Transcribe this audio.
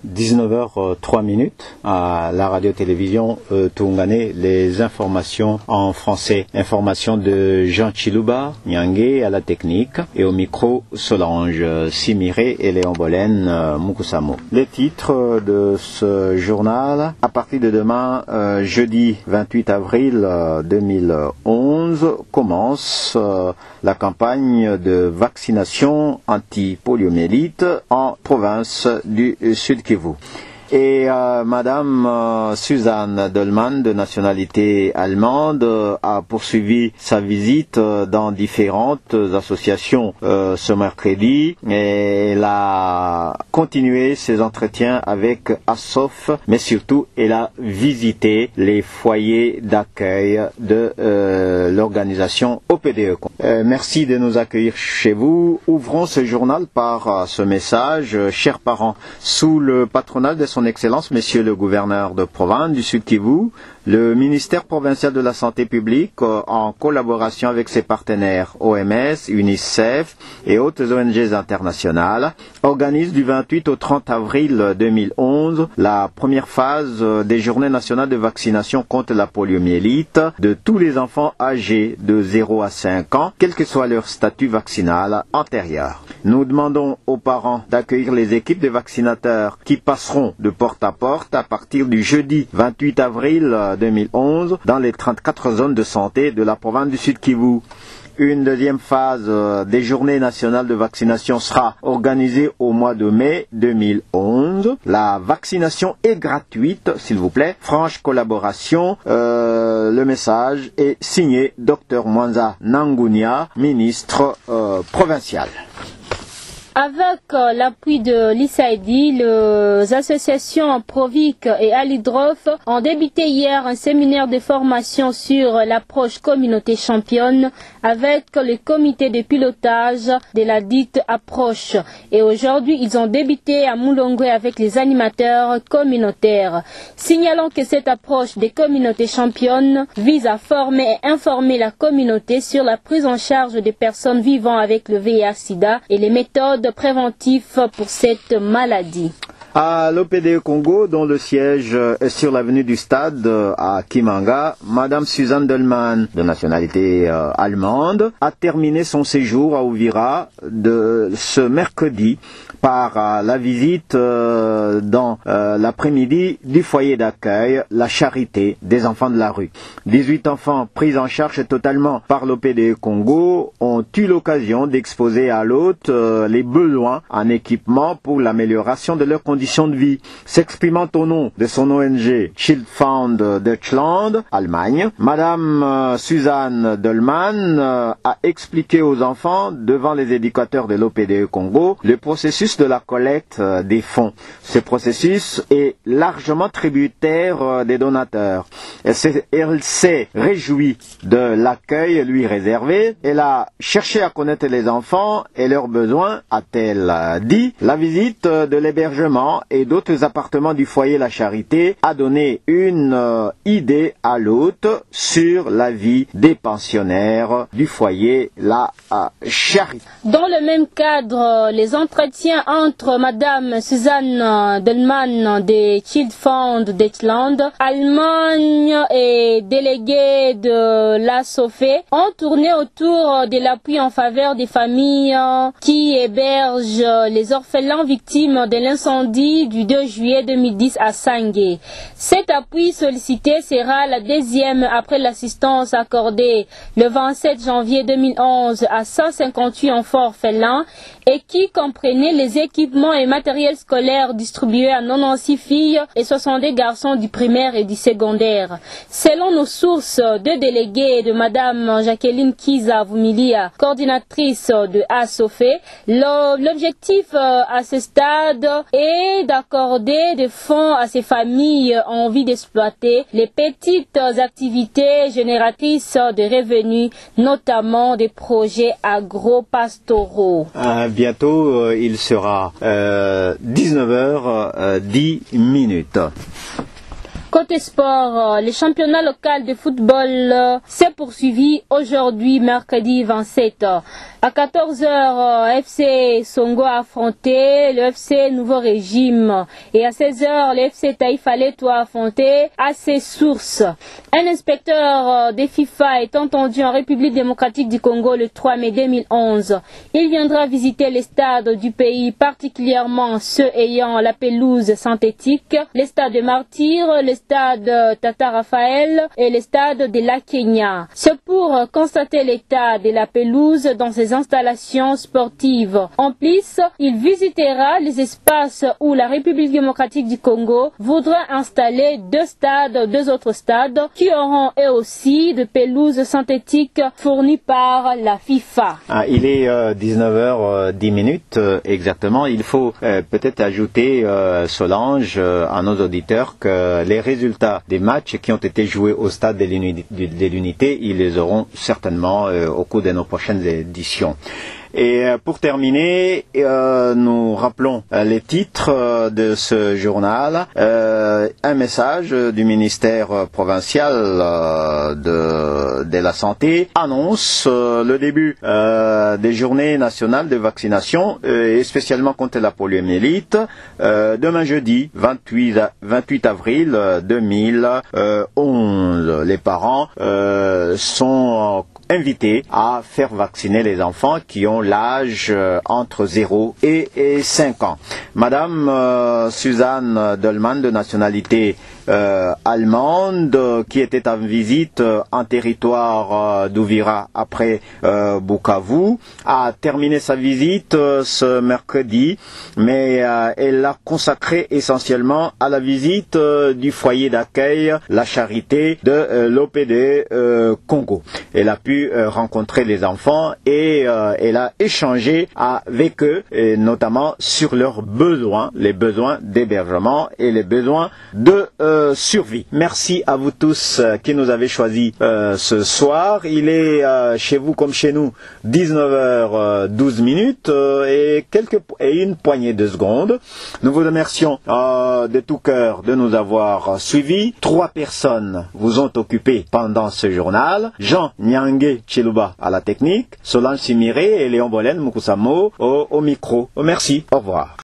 19h03 à la radio-télévision Toungane, les informations en français. Informations de Jean Chiluba, Nyangé à la technique et au micro Solange Simiré et Léon Bolène Mukusamo. Les titres de ce journal, à partir de demain, jeudi 28 avril 2011, commence la campagne de vaccination anti-poliomyélite en province du Sud Kivu. Et Madame Suzanne Dolman, de nationalité allemande, a poursuivi sa visite dans différentes associations ce mercredi. Et elle a continué ses entretiens avec ASSOF, mais surtout elle a visité les foyers d'accueil de l'organisation OPDE. Merci de nous accueillir chez vous. Ouvrons ce journal par ce message. Chers parents, sous le patronat de son Excellence, Monsieur le gouverneur de province du Sud Kivu, le ministère provincial de la Santé publique, en collaboration avec ses partenaires OMS, UNICEF et autres ONG internationales, organise du 28 au 30 avril 2011 la première phase des journées nationales de vaccination contre la poliomyélite de tous les enfants âgés de 0 à 5 ans, quel que soit leur statut vaccinal antérieur. Nous demandons aux parents d'accueillir les équipes de vaccinateurs qui passeront de porte à porte à partir du jeudi 28 avril 2011 dans les 34 zones de santé de la province du Sud Kivu. Une deuxième phase des journées nationales de vaccination sera organisée au mois de mai 2011. La vaccination est gratuite, s'il vous plaît. Franche collaboration. Le message est signé Dr Mwanza Nangunia, ministre provincial. Avec l'appui de l'ISAID, les associations Provic et Alidrof ont débuté hier un séminaire de formation sur l'approche communauté championne avec le comité de pilotage de la dite approche. Et aujourd'hui, ils ont débuté à Moulongwe avec les animateurs communautaires. Signalons que cette approche des communautés championnes vise à former et informer la communauté sur la prise en charge des personnes vivant avec le VIH-Sida et les méthodes préventif pour cette maladie. À l'OPDE Congo, dont le siège est sur l'avenue du Stade à Kimanga, Madame Suzanne Dolman, de nationalité allemande, a terminé son séjour à Uvira de ce mercredi par la visite dans l'après-midi du foyer d'accueil La Charité des enfants de la rue. 18 enfants pris en charge totalement par l'OPDE Congo ont eu l'occasion d'exposer à l'hôte les besoins en équipement pour l'amélioration de leurs conditions de vie. S'exprimant au nom de son ONG Child Fund Deutschland, Allemagne, Madame Suzanne Dolman a expliqué aux enfants, devant les éducateurs de l'OPDE Congo, le processus de la collecte des fonds. Ce processus est largement tributaire des donateurs. Elle s'est réjouie de l'accueil lui réservé. Elle a cherché à connaître les enfants et leurs besoins, a-t-elle dit. La visite de l'hébergement et d'autres appartements du foyer La Charité a donné une idée à l'hôte sur la vie des pensionnaires du foyer La Charité. Dans le même cadre, les entretiens entre Madame Suzanne Dolman de Child Fund Deutschland, Allemagne et déléguée de la SOFE ont tourné autour de l'appui en faveur des familles qui hébergent les orphelins victimes de l'incendie du 2 juillet 2010 à Sangé. Cet appui sollicité sera la deuxième après l'assistance accordée le 27 janvier 2011 à 158 enfants orphelins et qui comprenait les équipements et matériels scolaires distribués à 96 filles et 62 garçons du primaire et du secondaire. Selon nos sources, deux délégués de Madame Jacqueline Kiza Vumilia, coordinatrice de ASOFE, l'objectif à ce stade est d'accorder des fonds à ces familles en envie d'exploiter les petites activités génératrices de revenus, notamment des projets agro-pastoraux. Bientôt, il sera 19h10. Côté sport, le championnat local de football s'est poursuivi aujourd'hui, mercredi 27. À 14h, FC Songo a affronté le FC Nouveau Régime. Et à 16h, le FC Taïfa Leto a affronté AC Sources. Un inspecteur des FIFA est entendu en République démocratique du Congo le 3 mai 2011. Il viendra visiter les stades du pays, particulièrement ceux ayant la pelouse synthétique, les stades de Martyrs, le stade Tata Raphaël et le stade de la Kenya. C'est pour constater l'état de la pelouse dans ces installations sportives. En plus, il visitera les espaces où la République démocratique du Congo voudra installer deux autres stades qui auront eux aussi de pelouses synthétiques fournies par la FIFA. Il est 19h10 exactement. Il faut peut-être ajouter, Solange, à nos auditeurs que les résultats des matchs qui ont été joués au stade de l'Unité, ils les auront certainement au cours de nos prochaines éditions. Et pour terminer, nous rappelons les titres de ce journal. Un message du ministère provincial de la Santé annonce le début des journées nationales de vaccination, et spécialement contre la poliomyélite, demain jeudi 28 avril 2011. Les parents sont invités à faire vacciner les enfants qui ont l'âge entre 0 et 5 ans. Madame Suzanne Delman, de nationalité allemande, qui était en visite en territoire d'Uvira après Bukavu, a terminé sa visite ce mercredi, mais elle l'a consacrée essentiellement à la visite du foyer d'accueil La Charité de l'OPD Congo. Elle a pu rencontrer les enfants et elle a échangé avec eux, et notamment sur leurs besoins, les besoins d'hébergement et les besoins de survie. Merci à vous tous qui nous avez choisis ce soir. Il est chez vous comme chez nous 19h12 et une poignée de secondes. Nous vous remercions de tout cœur de nous avoir suivis. 3 personnes vous ont occupé pendant ce journal. Jean Nyange Chiluba à la technique, Solange Simiré et Léon Bolen Mukusamo au micro. Merci, au revoir.